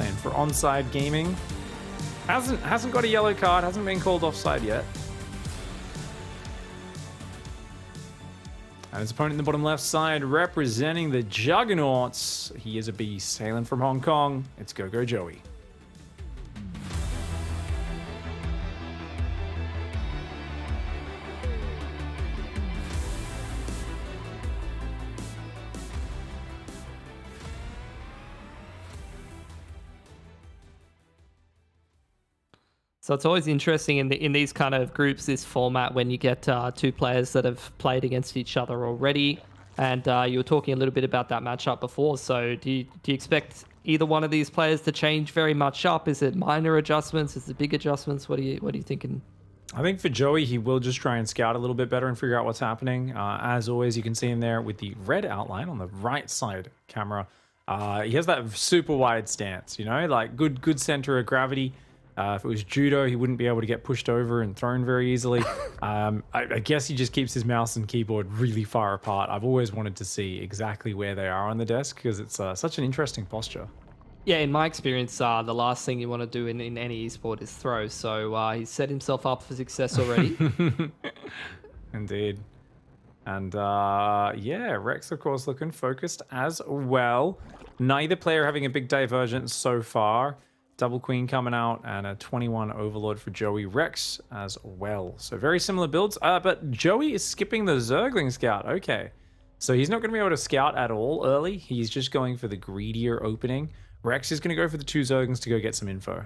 playing for Onside Gaming. Hasn't got a yellow card, hasn't been called offside yet. And his opponent in the bottom left side representing the Juggernauts. He is a beast, hailing from Hong Kong. It's GogojOey. So it's always interesting in these kind of groups, this format, when you get two players that have played against each other already. And you were talking a little bit about that matchup before. So do you expect either one of these players to change very much up? Is it minor adjustments? Is it big adjustments? What are you thinking? I think for Joey, he will just try and scout a little bit better and figure out what's happening. As always, you can see him there with the red outline on the right side camera. He has that super wide stance, you know, like good center of gravity. If it was judo, he wouldn't be able to get pushed over and thrown very easily. I guess he just keeps his mouse and keyboard really far apart. I've always wanted to see exactly where they are on the desk because it's such an interesting posture. Yeah, in my experience, the last thing you want to do in any esport is throw. So he's set himself up for success already. Indeed. And yeah, Rex, of course, looking focused as well. Neither player having a big divergence so far. Double Queen coming out and a 21 Overlord for Joey. Rex as well. So very similar builds. But Joey is skipping the Zergling Scout. Okay. So he's not going to be able to scout at all early. He's just going for the greedier opening. Rex is going to go for the 2 Zerglings to go get some info.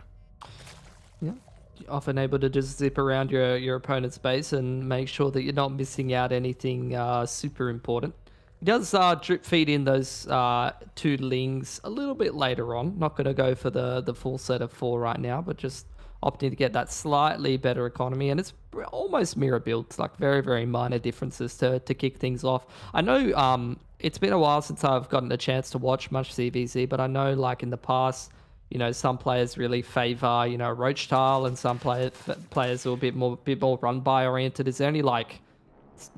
Yeah. You're often able to just zip around your opponent's base and make sure that you're not missing out anything super important. He does drip feed in those 2 Lings a little bit later on. Not going to go for the full set of 4 right now, but just opting to get that slightly better economy. And it's almost mirror builds, like very, very minor differences to kick things off. I know it's been a while since I've gotten a chance to watch much CVZ, but I know like in the past, you know, some players really favor, you know, Roach Tile, and some players are a bit more run by oriented. Is there any like,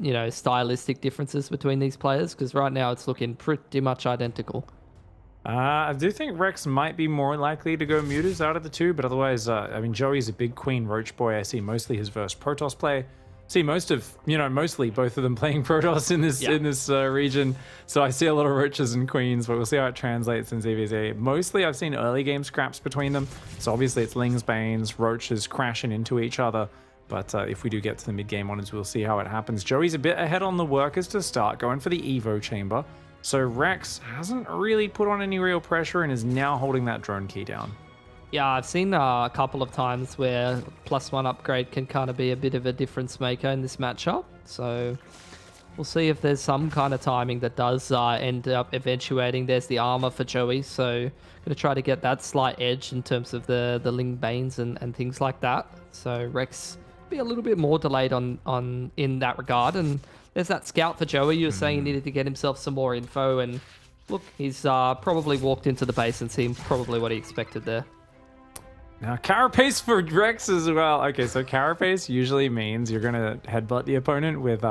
you know, stylistic differences between these players? Because right now it's looking pretty much identical. I do think Rex might be more likely to go Mutas out of the 2, but otherwise, I mean, Joey's a big Queen Roach boy. I see mostly his verse Protoss play. See mostly both of them playing Protoss in this region. So I see a lot of Roaches and Queens, but we'll see how it translates in ZVZ. Mostly I've seen early game scraps between them. So obviously it's Lings, Banes, Roaches crashing into each other. But if we do get to the mid-game honors, we'll see how it happens. Joey's a bit ahead on the workers to start, going for the Evo chamber. So Rex hasn't really put on any real pressure and is now holding that drone key down. Yeah, I've seen a couple of times where +1 upgrade can kind of be a bit of a difference maker in this matchup. So we'll see if there's some kind of timing that does end up eventuating. There's the armor for Joey, so going to try to get that slight edge in terms of the Ling Banes and things like that. So Rex be a little bit more delayed on in that regard. And there's that scout for Joey. You were saying he needed to get himself some more info, and look, he's probably walked into the base and seen probably what he expected there. Now Carapace for Rex as well. Okay, so Carapace usually means you're gonna headbutt the opponent with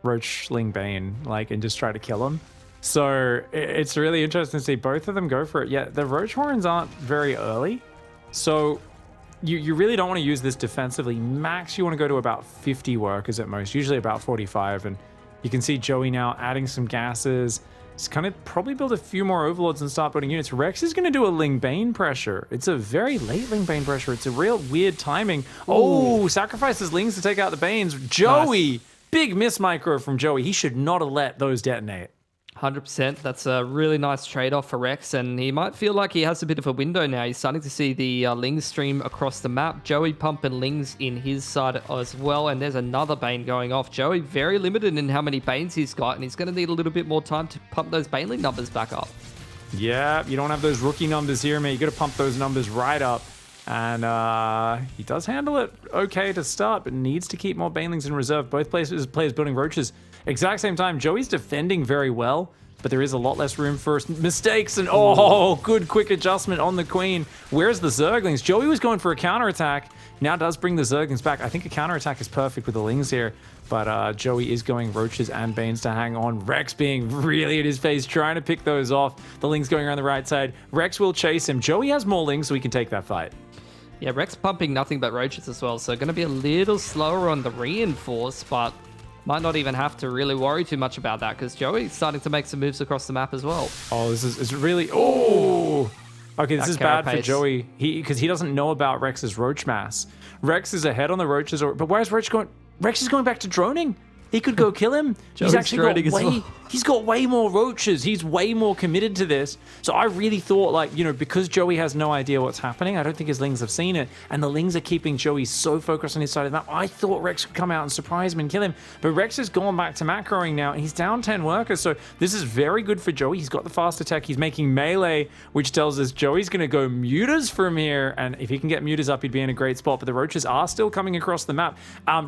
Roach Ling Bane, like, and just try to kill him. So it's really interesting to see both of them go for it. Yeah, the Roach Horns aren't very early, so you really don't want to use this defensively. Max, you want to go to about 50 workers at most, usually about 45. And you can see Joey now adding some gases. He's kind of probably build a few more Overlords and start building units. Rex is going to do a Ling Bane pressure. It's a very late Ling Bane pressure. It's a real weird timing. Oh, sacrifices Lings to take out the Banes. Joey, nice. Big miss micro from Joey. He should not have let those detonate. 100%. That's a really nice trade-off for Rex, and he might feel like he has a bit of a window now. He's starting to see the Lings stream across the map. Joey pumping Lings in his side as well, and there's another Bane going off. Joey very limited in how many Banes he's got, and he's going to need a little bit more time to pump those Baneling numbers back up. Yeah, you don't have those rookie numbers here, man. You got to pump those numbers right up. And he does handle it okay to start, but needs to keep more Banelings in reserve. Both players building Roaches. Exact same time, Joey's defending very well, but there is a lot less room for mistakes. And good quick adjustment on the Queen. Where's the Zerglings? Joey was going for a counterattack. Now does bring the Zerglings back. I think a counterattack is perfect with the Lings here, but Joey is going Roaches and Banes to hang on. Rex being really in his face, trying to pick those off. The Lings going around the right side. Rex will chase him. Joey has more Lings, so he can take that fight. Yeah, Rex pumping nothing but Roaches as well, so going to be a little slower on the reinforce, but might not even have to really worry too much about that because Joey's starting to make some moves across the map as well. Oh, this is really... Oh! Okay, this is bad for carapace. Joey because he doesn't know about Rex's Roach Mass. Rex is ahead on the Roaches, but why is Rex going... Rex is going back to droning. He could go kill him. Joey's He's actually droning as got well. he's got way more Roaches. He's way more committed to this. So I really thought, like, you know, because Joey has no idea what's happening, I don't think his Lings have seen it, and the Lings are keeping Joey so focused on his side of the map, I thought Rex would come out and surprise him and kill him. But Rex has gone back to macroing now, and he's down 10 workers, so this is very good for Joey. He's got the fast attack. He's making melee, which tells us Joey's going to go mutas from here, and if he can get mutas up, he'd be in a great spot, but the Roaches are still coming across the map.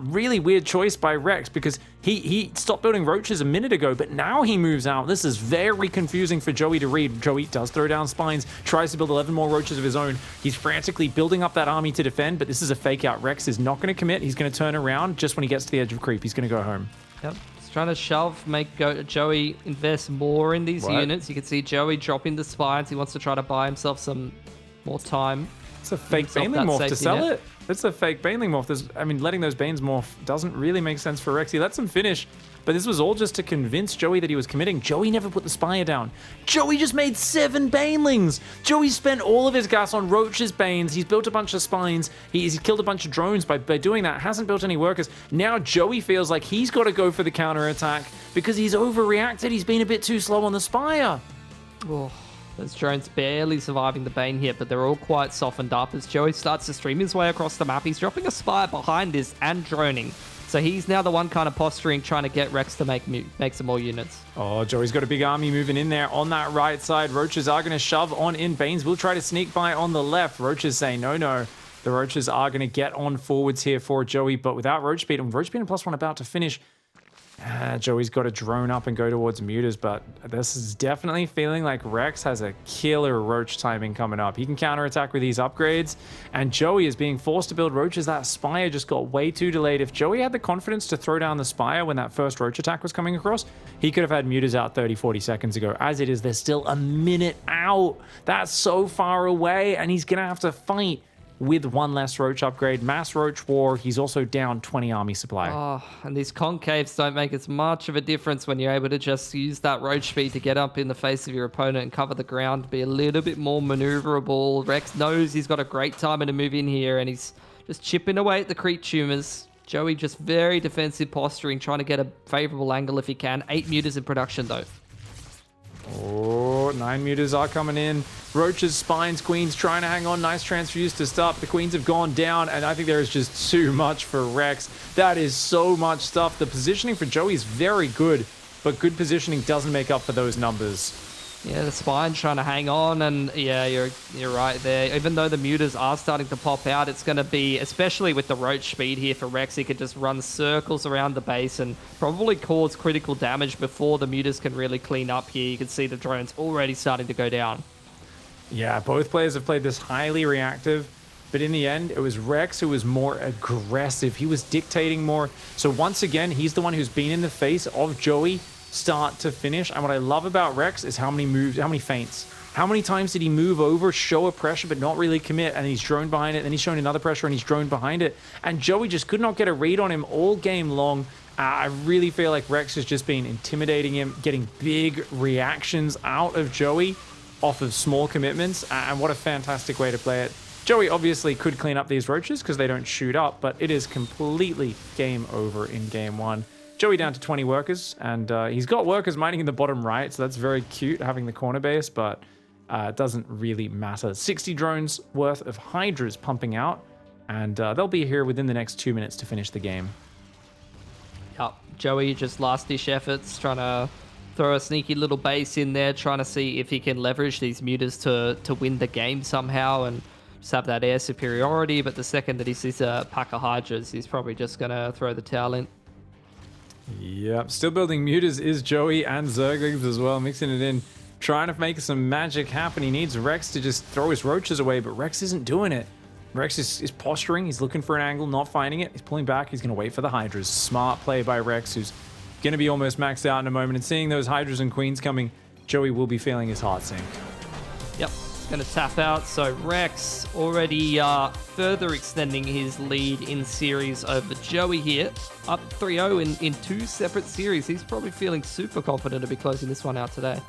Really weird choice by Rex, because he stopped building Roaches a minute ago, but now he moves out. This is very confusing for Joey to read. Joey does throw down spines, tries to build 11 more Roaches of his own. He's frantically building up that army to defend, but this is a fake out. Rex is not going to commit. He's going to turn around just when he gets to the edge of creep. He's going to go home. Yep. Just trying to shove, Joey invest more in these units. You can see Joey dropping the spines. He wants to try to buy himself some more time. It's a fake Baneling morph to sell it. It's a fake Baneling morph. I mean, letting those Banes morph doesn't really make sense for Rex. He lets him finish, but this was all just to convince Joey that he was committing. Joey never put the Spire down. Joey just made 7 Banelings. Joey spent all of his gas on Roaches, Banes. He's built a bunch of spines. He's killed a bunch of drones by doing that. Hasn't built any workers. Now Joey feels like he's got to go for the counterattack because he's overreacted. He's been a bit too slow on the Spire. Oh, those drones barely surviving the Bane hit, but they're all quite softened up as Joey starts to stream his way across the map. He's dropping a Spire behind this and droning. So he's now the one kind of posturing, trying to get Rex to make some more units. Oh, Joey's got a big army moving in there on that right side. Roaches are going to shove on in. Banes will try to sneak by on the left. Roaches say no. The Roaches are going to get on forwards here for Joey, but without Roach Speed, and Roach Speed and +1 about to finish. Joey's got to drone up and go towards mutas, but this is definitely feeling like Rex has a killer Roach timing coming up. He can counterattack with these upgrades, and Joey is being forced to build Roaches. That Spire just got way too delayed. If Joey had the confidence to throw down the Spire when that first Roach attack was coming across, he could have had mutas out 30-40 seconds ago. As it is, there's still a minute out. That's so far away, and he's going to have to fight with one less Roach upgrade. Mass Roach War, he's also down 20 army supply. Oh, and these concaves don't make as much of a difference when you're able to just use that Roach speed to get up in the face of your opponent and cover the ground, be a little bit more maneuverable. Rex knows he's got a great time to move in here, and he's just chipping away at the creep tumors. Joey just very defensive posturing, trying to get a favorable angle if he can. 8 mutas in production, though. Oh, 9 mutas are coming in. Roaches, Spines, Queens trying to hang on. Nice transfuse to stop. The Queens have gone down, and I think there is just too much for Rex. That is so much stuff. The positioning for Joey is very good, but good positioning doesn't make up for those numbers. Yeah, the Spine trying to hang on, and yeah, you're right there. Even though the mutas are starting to pop out, it's going to be, especially with the Roach speed here for Rex, he could just run circles around the base and probably cause critical damage before the mutas can really clean up here. You can see the drones already starting to go down. Yeah, both players have played this highly reactive, but in the end, it was Rex who was more aggressive. He was dictating more. So once again, he's the one who's been in the face of Joey start to finish. And what I love about Rex is how many moves, how many feints. How many times did he move over, show a pressure, but not really commit, and he's droned behind it, then he's shown another pressure, and he's droned behind it. And Joey just could not get a read on him all game long. I really feel like Rex has just been intimidating him, getting big reactions out of Joey off of small commitments, and what a fantastic way to play it. Joey obviously could clean up these Roaches because they don't shoot up, but it is completely game over in game 1. Joey down to 20 workers, and he's got workers mining in the bottom right, so that's very cute having the corner base, but it doesn't really matter. 60 drones worth of Hydras pumping out, and they'll be here within the next 2 minutes to finish the game. Yep, Joey just last-dish efforts, trying to throw a sneaky little base in there, trying to see if he can leverage these mutas to win the game somehow and just have that air superiority, but the second that he sees a pack of Hydras, he's probably just going to throw the towel in. Yep, still building mutas is Joey and Zerglings as well, mixing it in, trying to make some magic happen. He needs Rex to just throw his Roaches away, but Rex isn't doing it. Rex is posturing. He's looking for an angle, not finding it. He's pulling back. He's going to wait for the Hydras. Smart play by Rex, who's going to be almost maxed out in a moment. And seeing those Hydras and Queens coming, Joey will be feeling his heart sink. Yep, he's going to tap out. So Rex already further extending his lead in series over Joey here. Up 3-0 in 2 separate series. He's probably feeling super confident to be closing this one out today.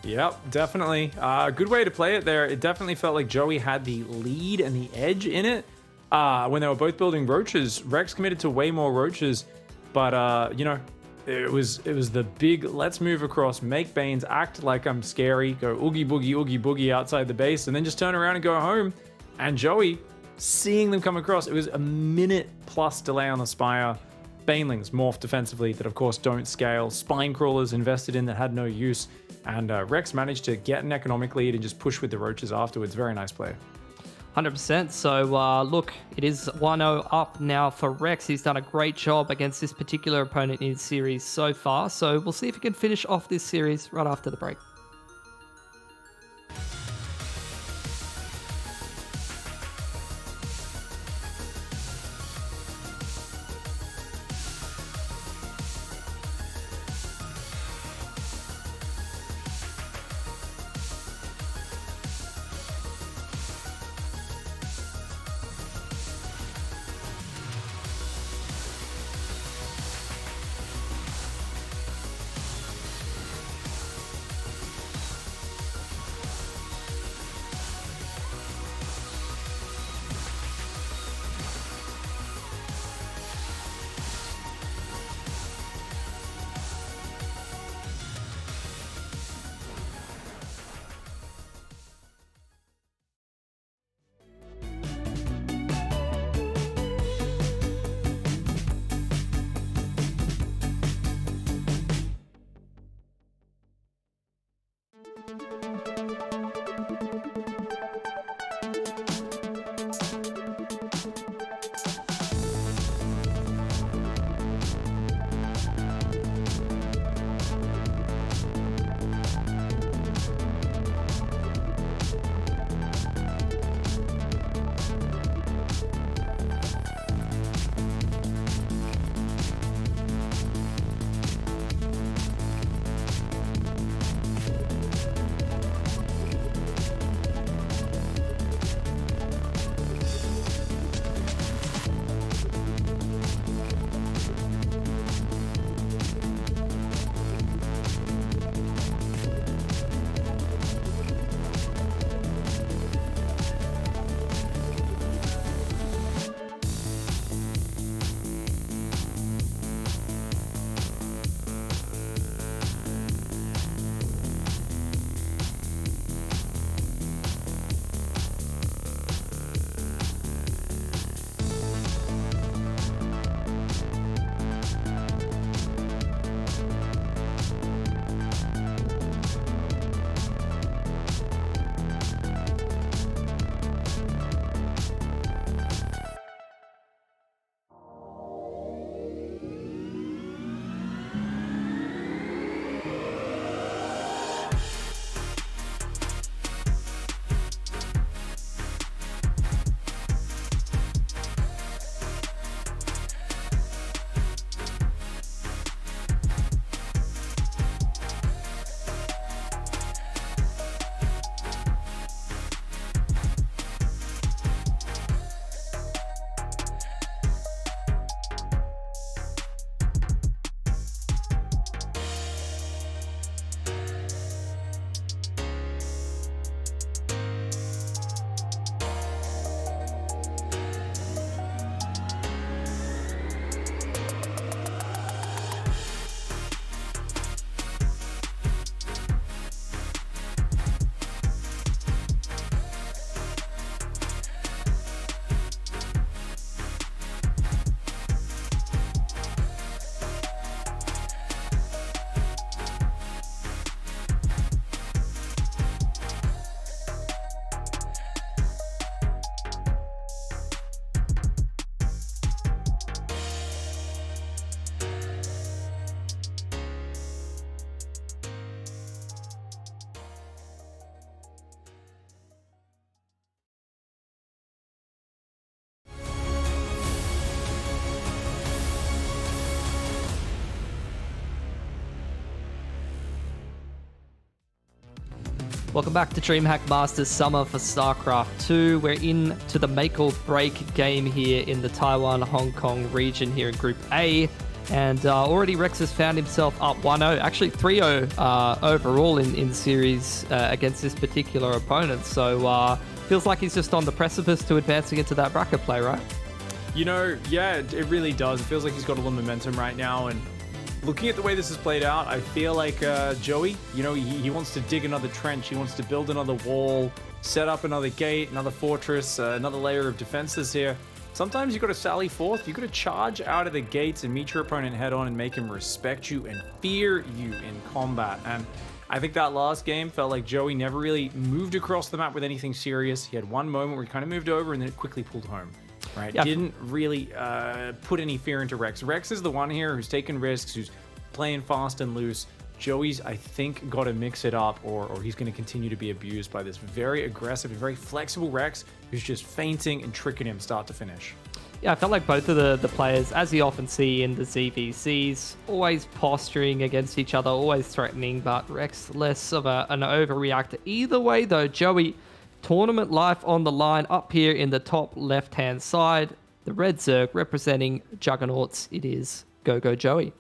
Yep, definitely. Good way to play it there. It definitely felt like Joey had the lead and the edge in it. When they were both building roaches, Rex committed to way more roaches, but you know, it was the big let's move across, make Banes act like I'm scary, go oogie boogie outside the base, and then just turn around and go home. And Joey, seeing them come across, it was a minute plus delay on the Spire. Banelings morphed defensively that of course don't scale. Spine crawlers invested in that had no use. And Rex managed to get an economic lead and just push with the roaches afterwards. Very nice play. 100%. So, look, it is 1-0 up now for Rex. He's done a great job against this particular opponent in his series so far. So we'll see if he can finish off this series right after the break. Welcome back to DreamHack Masters Summer for StarCraft 2. We're into the make or break game here in the Taiwan-Hong Kong region here in Group A. And already Rex has found himself up 1-0, actually 3-0 overall in series against this particular opponent. So feels like he's just on the precipice to advancing into that bracket play, right? You know, yeah, it really does. It feels like he's got a little momentum right now. And looking at the way this has played out, I feel like Joey, you know, he wants to dig another trench. He wants to build another wall, set up another gate, another fortress, another layer of defenses here. Sometimes you got to sally forth. You got to charge out of the gates and meet your opponent head on and make him respect you and fear you in combat. And I think that last game felt like Joey never really moved across the map with anything serious. He had one moment where he kind of moved over and then it quickly pulled home. Right, yeah. Didn't really put any fear into Rex. Rex is the one here who's taking risks, who's playing fast and loose. Joey's, I think, got to mix it up, or he's going to continue to be abused by this very aggressive and very flexible Rex who's just feinting and tricking him start to finish. Yeah, I felt like both of the players, as you often see in the ZVCs, always posturing against each other, always threatening, but Rex less of an overreactor. Either way, though, Joey, tournament life on the line up here in the top left-hand side. The red Zerg representing Juggernauts. It is GogojOey.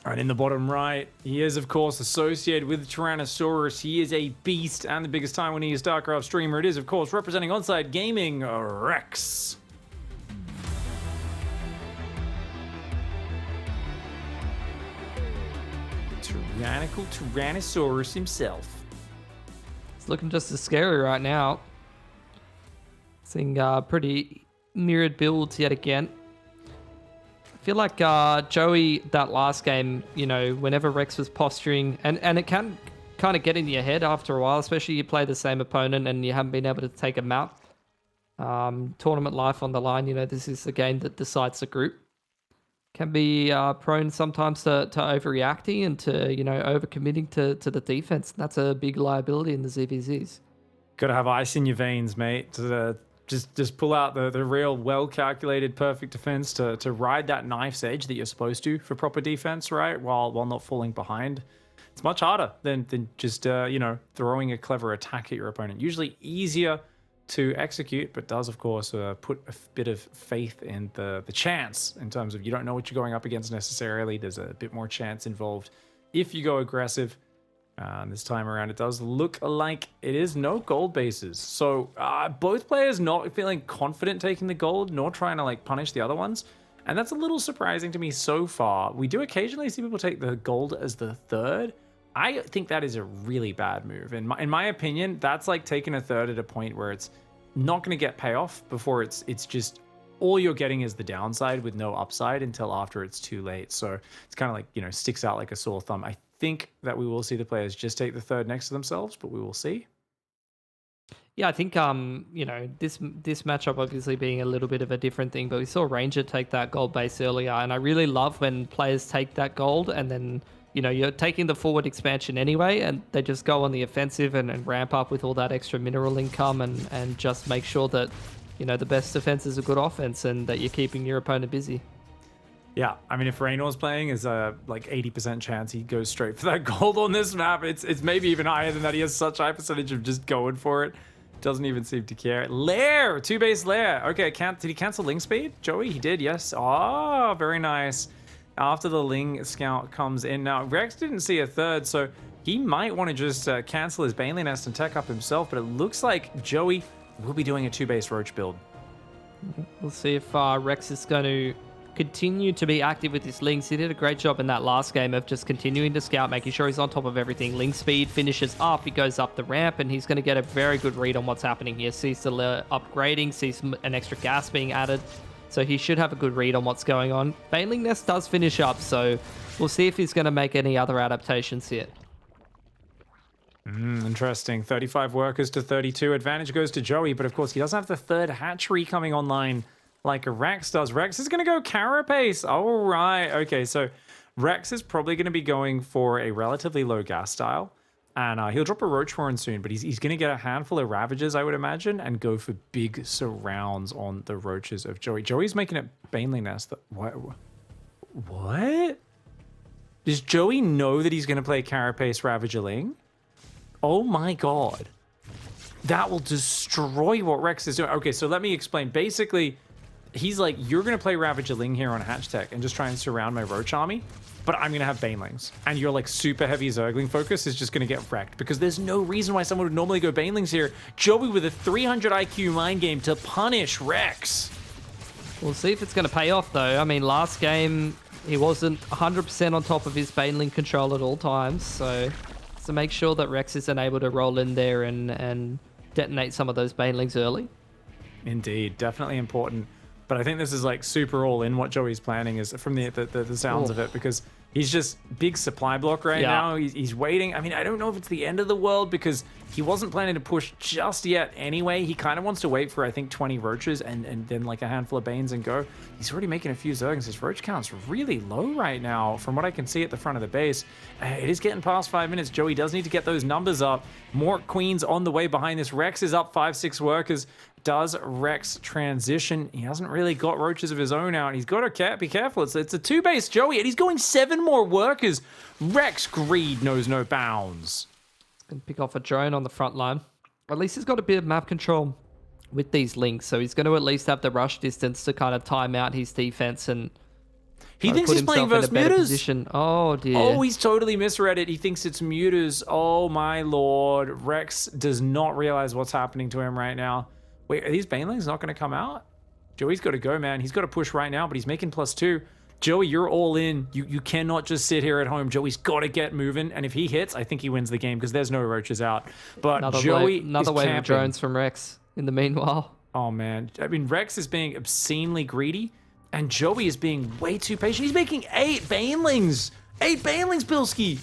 All right, in the bottom right, he is, of course, associated with Tyrannosaurus. He is a beast and the biggest Taiwanese StarCraft streamer. It is, of course, representing Onside Gaming, Rex. Tyrannical Tyrannosaurus himself. It's looking just as scary right now. Seeing pretty mirrored builds yet again. I feel like Joey, that last game, you know, whenever Rex was posturing, and it can kind of get in your head after a while, especially you play the same opponent and you haven't been able to take him out. Tournament life on the line, you know, this is the game that decides the group. Can be prone sometimes to overreacting and to, you know, overcommitting to the defense. That's a big liability in the ZVZs. Got to have ice in your veins, mate, to just pull out the real well-calculated perfect defense to ride that knife's edge that you're supposed to for proper defense, right? While not falling behind. It's much harder than just, you know, throwing a clever attack at your opponent. Usually easier to execute, but does, of course, put a bit of faith in the chance in terms of you don't know what you're going up against necessarily. There's a bit more chance involved if you go aggressive. This time around, it does look like it is no gold bases. So both players not feeling confident taking the gold, nor trying to like punish the other ones. And that's a little surprising to me so far. We do occasionally see people take the gold as the third. I think that is a really bad move. In my opinion, that's like taking a third at a point where it's not going to get payoff before it's just all you're getting is the downside with no upside until after it's too late. So it's kind of like, you know, sticks out like a sore thumb. I think that we will see the players just take the third next to themselves, but we will see. Yeah, I think you know, this matchup obviously being a little bit of a different thing, but we saw Ranger take that gold base earlier, and I really love when players take that gold and then, you know, you're taking the forward expansion anyway, and they just go on the offensive and ramp up with all that extra mineral income and just make sure that, you know, the best defense is a good offense and that you're keeping your opponent busy. Yeah, I mean, if Raynor's playing, is a like 80% chance he goes straight for that gold on this map. It's maybe even higher than that. He has such high percentage of just going for it. Doesn't even seem to care. Lair, 2-base Lair. Okay, did he cancel Ling speed? Joey, he did, yes. Oh, very nice. After the Ling scout comes in. Now, Rex didn't see a third, so he might want to just cancel his Baneling Nest and tech up himself, but it looks like Joey will be doing a 2-base Roach build. We'll see if Rex is going to continue to be active with his Lings. He did a great job in that last game of just continuing to scout, making sure he's on top of everything. Ling speed finishes up, he goes up the ramp, and he's going to get a very good read on what's happening here. Sees the upgrading, sees an extra gas being added, so he should have a good read on what's going on. Baneling Nest does finish up, so we'll see if he's going to make any other adaptations here. Interesting. 35 workers to 32. Advantage goes to Joey, but of course he doesn't have the third hatchery coming online like a Rex does. Rex is going to go Carapace. All right. Okay, so Rex is probably going to be going for a relatively low gas style. And he'll drop a Roach Warren soon, but he's going to get a handful of Ravagers, I would imagine, and go for big surrounds on the Roaches of Joey. Joey's making it Baneling Nest. What? Does Joey know that he's going to play Carapace Ravagerling? Oh my god. That will destroy what Rex is doing. Okay, so let me explain. Basically, he's like, you're going to play Ravagerling here on Hatch Tech and just try and surround my Roach army, but I'm going to have Banelings. And your like super heavy Zergling focus is just going to get wrecked because there's no reason why someone would normally go Banelings here. Joey with a 300 IQ mind game to punish Rex. We'll see if it's going to pay off, though. I mean, last game, he wasn't 100% on top of his Baneling control at all times, so make sure that Rex isn't able to roll in there and detonate some of those Banelings early. Indeed, definitely important. But I think this is like super all in what Joey's planning is from the sounds of it, because he's just big supply block right now. He's waiting. I mean, I don't know if it's the end of the world because he wasn't planning to push just yet anyway. He kind of wants to wait for, I think, 20 Roaches and then like a handful of Banes and go. He's already making a few Zerglings. His Roach count's really low right now from what I can see at the front of the base. It is getting past 5 minutes. Joey does need to get those numbers up. More Queens on the way behind this. Rex is up 5-6 workers. Does Rex transition? He hasn't really got Roaches of his own out. He's got to be careful. It's a 2-base Joey, and he's going 7 more workers. Rex greed knows no bounds. Going to pick off a drone on the front line. At least he's got a bit of map control with these links, so he's going to at least have the rush distance to kind of time out his defense and he thinks he's playing versus Mutas. Oh dear. Oh, he's totally misread it. He thinks it's Mutas. Oh my lord. Rex does not realize what's happening to him right now. Wait, are these Banelings not going to come out? Joey's got to go, man. He's got to push right now, but he's making +2. Joey, you're all in. You cannot just sit here at home. Joey's got to get moving, and if he hits, I think he wins the game because there's no Roaches out. But another wave of drones from Rex in the meanwhile. Oh, man. I mean, Rex is being obscenely greedy, and Joey is being way too patient. He's making 8 Banelings. 8 Banelings, Bilski.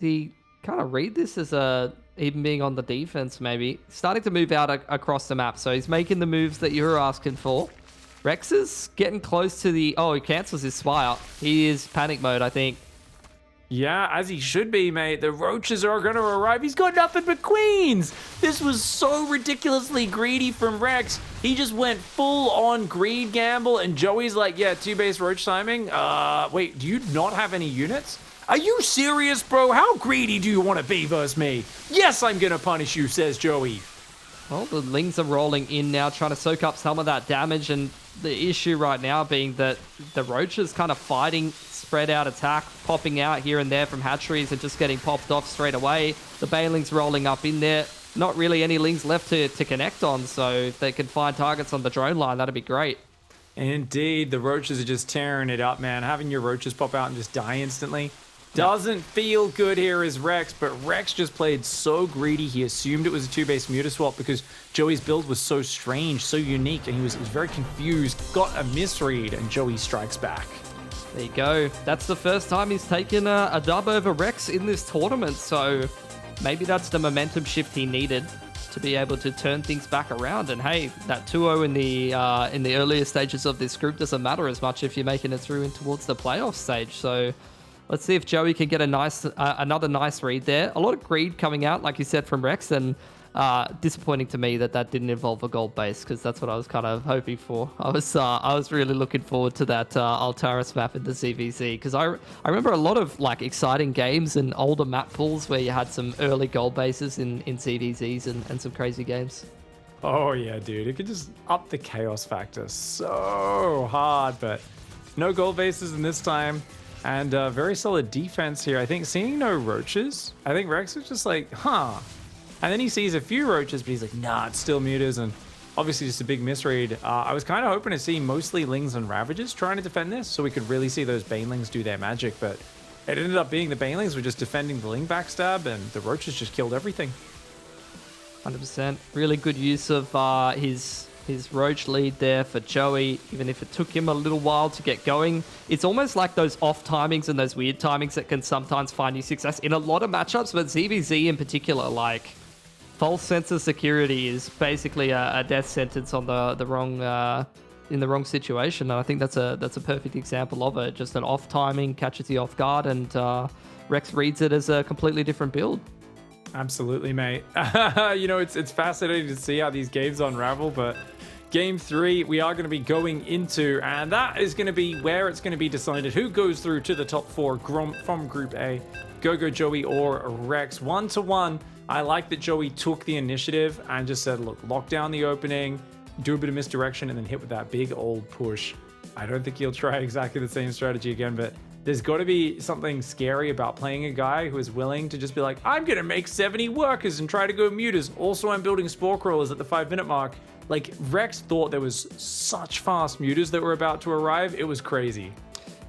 He kind of read this as even being on the defense, maybe. Starting to move out across the map, so he's making the moves that you were asking for. Rex is getting close to the... Oh, he cancels his Spire. He is panic mode, I think. Yeah, as he should be, mate. The Roaches are going to arrive. He's got nothing but Queens. This was so ridiculously greedy from Rex. He just went full-on greed gamble, and Joey's like, yeah, 2-base Roach timing. Wait, do you not have any units? Are you serious, bro? How greedy do you want to be versus me? Yes, I'm going to punish you, says Joey. Well, the Lings are rolling in now, trying to soak up some of that damage, and the issue right now being that the Roaches kind of fighting spread out attack, popping out here and there from hatcheries and just getting popped off straight away. The Banelings rolling up in there. Not really any Lings left to connect on, so if they can find targets on the drone line, that'd be great. Indeed, the Roaches are just tearing it up, man. Having your Roaches pop out and just die instantly doesn't feel good here as Rex, but Rex just played so greedy. He assumed it was a 2-base Mutaswap because Joey's build was so strange, so unique, and he was very confused. Got a misread, and Joey strikes back. There you go. That's the first time he's taken a dub over Rex in this tournament, so maybe that's the momentum shift he needed to be able to turn things back around. And hey, that 2-0 in the earlier stages of this group doesn't matter as much if you're making it through and towards the playoff stage. So let's see if Joey can get another nice read there. A lot of greed coming out, like you said, from Rex, and disappointing to me that didn't involve a gold base, because that's what I was kind of hoping for. I was really looking forward to that Altaris map in the CVZ, because I remember a lot of like exciting games and older map pools where you had some early gold bases in CVZs and some crazy games. Oh yeah, dude, it could just up the chaos factor so hard, but no gold bases in this time. And very solid defense here. I think seeing no Roaches, I think Rex was just like, huh. And then he sees a few Roaches, but he's like, nah, it's still Mutas. And obviously just a big misread. I was kind of hoping to see mostly Lings and Ravagers trying to defend this, so we could really see those Banelings do their magic. But it ended up being the Banelings were just defending the Ling backstab, and the Roaches just killed everything. 100%. Really good use of his Roach lead there for Joey, even if it took him a little while to get going. It's almost like those off timings and those weird timings that can sometimes find you success in a lot of matchups, but ZVZ in particular, like false sense of security is basically a death sentence on the wrong in the wrong situation. And I think that's a perfect example of it. Just an off timing catches you off guard, and Rex reads it as a completely different build. Absolutely, mate. It's fascinating to see how these games unravel, but Game 3 we are going to be going into, and that is going to be where it's going to be decided who goes through to the top 4 from Group A, GogojOey or Rex. 1-1. I like that Joey took the initiative and just said, look, lock down the opening, do a bit of misdirection, and then hit with that big old push. I don't think he'll try exactly the same strategy again, but there's got to be something scary about playing a guy who is willing to just be like, I'm going to make 70 workers and try to go mutas. Also, I'm building spore crawlers at the 5-minute mark. Like, Rex thought there was such fast mutas that were about to arrive. It was crazy.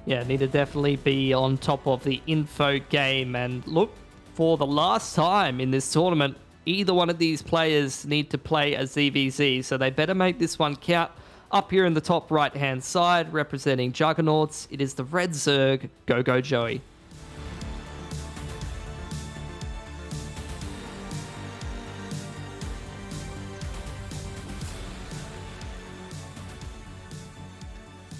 Yeah, need to definitely be on top of the info game. And look, for the last time in this tournament, either one of these players need to play a ZVZ, so they better make this one count. Up here in the top right-hand side, representing Juggernauts, it is the Red Zerg, GogojOey.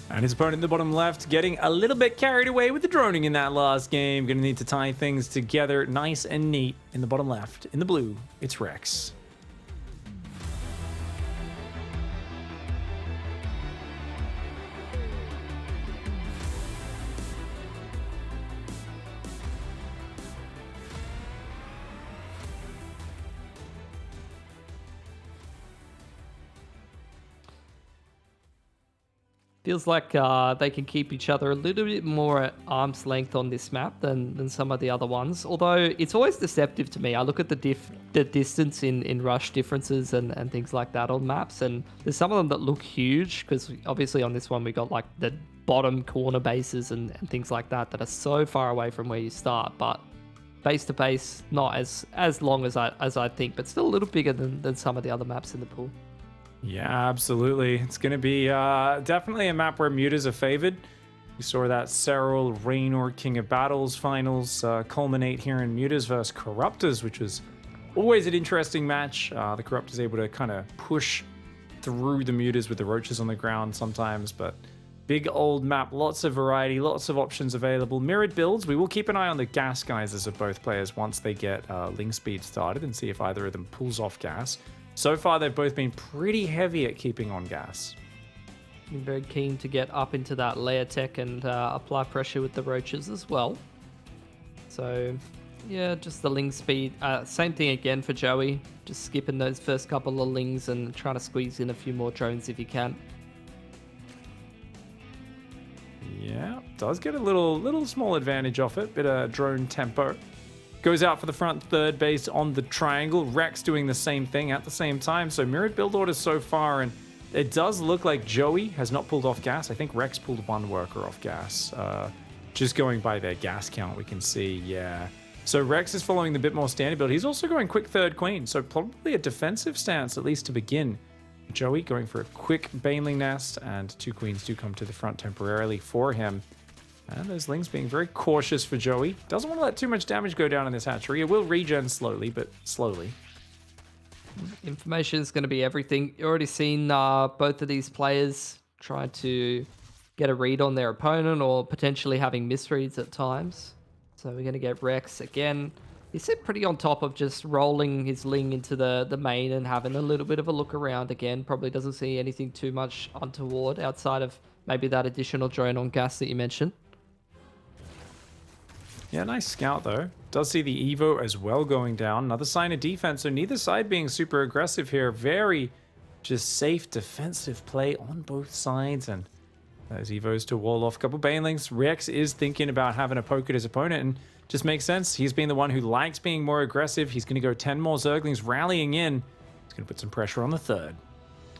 And his opponent in the bottom left getting a little bit carried away with the droning in that last game. Going to need to tie things together nice and neat in the bottom left. In the blue, it's Rex. Feels like they can keep each other a little bit more at arm's length on this map than some of the other ones. Although it's always deceptive to me. I look at the distance in rush differences and things like that on maps, and there's some of them that look huge, because obviously on this one we got like the bottom corner bases and things like that are so far away from where you start. But base to base, not as long as I think, but still a little bigger than some of the other maps in the pool. Yeah, absolutely. It's going to be definitely a map where mutas are favored. We saw that Serral, Raynor, King of Battles finals culminate here in mutas versus Corruptors, which was always an interesting match. The Corruptors able to kind of push through the mutas with the roaches on the ground sometimes, but big old map, lots of variety, lots of options available. Mirrored builds. We will keep an eye on the gas geysers of both players once they get Ling Speed started and see if either of them pulls off gas. So far, they've both been pretty heavy at keeping on gas. I'm very keen to get up into that layer tech and apply pressure with the roaches as well. So, yeah, just the Ling speed. Same thing again for Joey. Just skipping those first couple of Lings and trying to squeeze in a few more drones if you can. Yeah, does get a little small advantage off it. Bit of drone tempo. Goes out for the front third base on the triangle. Rex doing the same thing at the same time. So mirrored build orders so far, and it does look like Joey has not pulled off gas. I think Rex pulled one worker off gas. Just going by their gas count, we can see, yeah. So Rex is following the bit more standard build. He's also going quick third queen, so probably a defensive stance, at least to begin. Joey going for a quick Baneling nest, and 2 queens do come to the front temporarily for him. And those Lings being very cautious for Joey. Doesn't want to let too much damage go down in this hatchery. It will regen slowly, but slowly. Information is going to be everything. You've already seen both of these players try to get a read on their opponent, or potentially having misreads at times. So we're going to get Rex again. He's sit pretty on top of just rolling his Ling into the main and having a little bit of a look around again. Probably doesn't see anything too much untoward outside of maybe that additional drone on gas that you mentioned. Yeah, nice scout though. Does see the Evo as well going down. Another sign of defense, so neither side being super aggressive here. Very just safe defensive play on both sides, and those Evos to wall off a couple Banelings. Rex is thinking about having a poke at his opponent, and just makes sense. He's been the one who likes being more aggressive. He's going to go 10 more Zerglings rallying in. He's going to put some pressure on the third.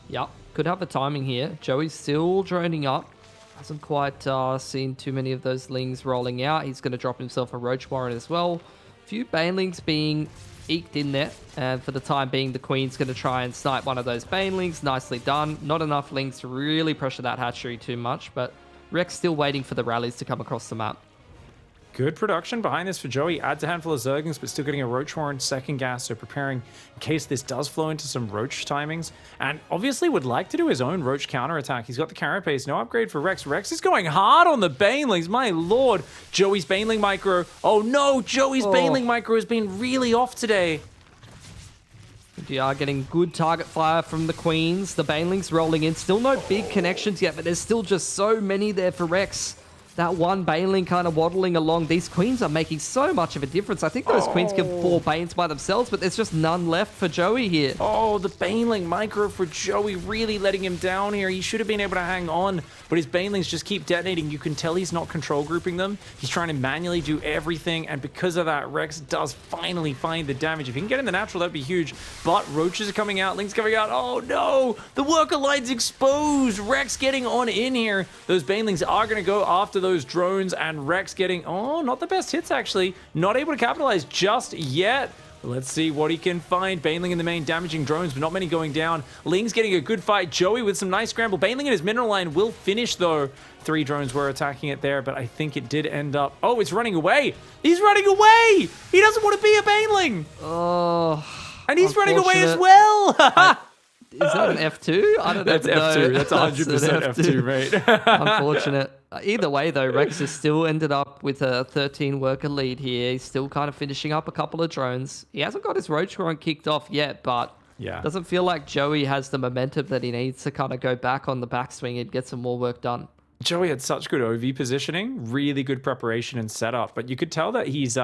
Yep, could have a timing here. Joey's still droning up. Hasn't quite seen too many of those Lings rolling out. He's going to drop himself a Roach Warren as well. A few Banelings being eked in there. And for the time being, the Queen's going to try and snipe one of those Banelings. Nicely done. Not enough Lings to really pressure that hatchery too much, but Rex still waiting for the rallies to come across the map. Good production behind this for Joey. Adds a handful of Zerglings, but still getting a Roach Horn second gas, so preparing in case this does flow into some Roach timings. And obviously would like to do his own Roach counterattack. He's got the Carapace, no upgrade for Rex. Rex is going hard on the Banelings, my lord. Joey's Baneling micro. Oh no, Joey's Baneling micro has been really off today. We are getting good target fire from the Queens. The Banelings rolling in. Still no big connections yet, but there's still just so many there for Rex. That one Baneling kind of waddling along. These Queens are making so much of a difference. I think those Queens can 4 Banes by themselves, but there's just none left for Joey here. Oh, the Baneling micro for Joey really letting him down here. He should have been able to hang on, but his Banelings just keep detonating. You can tell he's not control grouping them. He's trying to manually do everything, and because of that, Rex does finally find the damage. If he can get in the natural, that'd be huge, but Roaches are coming out, Link's coming out. Oh no, the worker line's exposed. Rex getting on in here. Those Banelings are going to go after those drones, and Rex getting, oh, not the best hits actually. Not able to capitalize just yet. Let's see what he can find. Baneling in the main, damaging drones, but not many going down. Ling's getting a good fight. Joey with some nice scramble. Baneling in his mineral line will finish though. 3 drones were attacking it there, but I think it did end up, oh, it's running away. He's running away. He doesn't want to be a Baneling. Oh, and he's running away as well. Is that an F2? I don't know. That's F2. That's 100% F2, mate. Unfortunate. Either way, though, Rex has still ended up with a 13 worker lead here. He's still kind of finishing up a couple of drones. He hasn't got his Roach Horn kicked off yet, but yeah, doesn't feel like Joey has the momentum that he needs to kind of go back on the backswing and get some more work done. Joey had such good OV positioning, really good preparation and setup, but you could tell that he's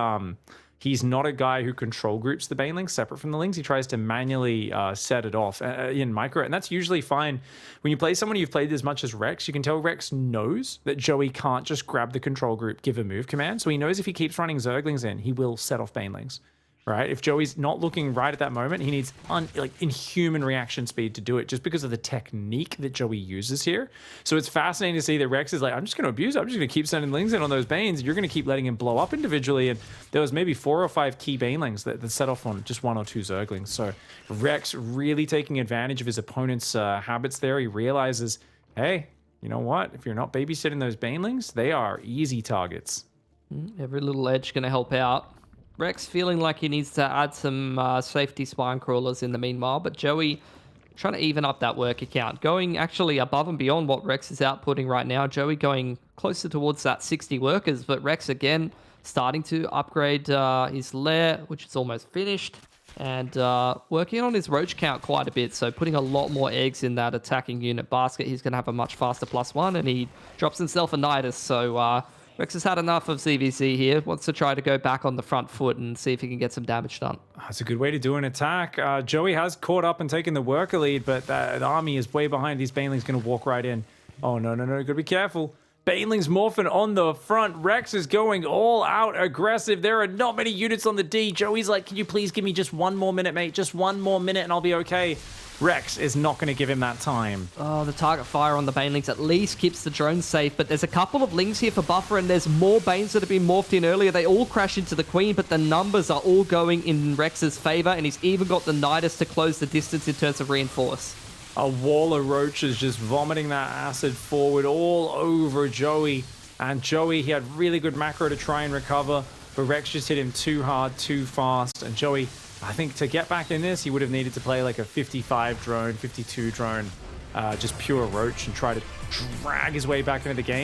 not a guy who control groups the Banelings separate from the Lings. He tries to manually set it off in micro, and that's usually fine. When you play someone you've played as much as Rex, you can tell Rex knows that Joey can't just grab the control group, give a move command, so he knows if he keeps running Zerglings in, he will set off Banelings. Right? If Joey's not looking right at that moment, he needs inhuman reaction speed to do it just because of the technique that Joey uses here. So it's fascinating to see that Rex is like, I'm just going to abuse it. I'm just going to keep sending Lings in on those Banes. You're going to keep letting him blow up individually. And there was maybe 4 or 5 key Banelings that set off on just 1 or 2 Zerglings. So Rex really taking advantage of his opponent's habits there. He realizes, hey, you know what? If you're not babysitting those Banelings, they are easy targets. Every little edge going to help out. Rex feeling like he needs to add some safety spine crawlers in the meanwhile, but Joey trying to even up that worker count, going actually above and beyond what Rex is outputting right now. Joey going closer towards that 60 workers, but Rex again starting to upgrade his lair, which is almost finished, and working on his roach count quite a bit, so putting a lot more eggs in that attacking unit basket. He's going to have a much faster +1, and he drops himself a Nidus, so Rex has had enough of ZVZ here, wants to try to go back on the front foot and see if he can get some damage done. That's a good way to do an attack. Joey has caught up and taken the worker lead, but the army is way behind. These Banelings going to walk right in. Oh, no, gotta be careful. Banelings morphing on the front. Rex is going all out aggressive. There are not many units on the D. Joey's like, can you please give me just 1 more minute, mate? Just 1 more minute and I'll be okay. Rex is not going to give him that time. Oh, the target fire on the Banelings at least keeps the drones safe, but there's a couple of Lings here for buffer, and there's more Banes that have been morphed in earlier. They all crash into the Queen, but the numbers are all going in Rex's favor, and he's even got the Nidus to close the distance in terms of reinforce. A wall of roaches just vomiting that acid forward all over Joey. And Joey, he had really good macro to try and recover, but Rex just hit him too hard, too fast. And Joey, I think to get back in this, he would have needed to play like a 55 drone, 52 drone, just pure roach and try to drag his way back into the game.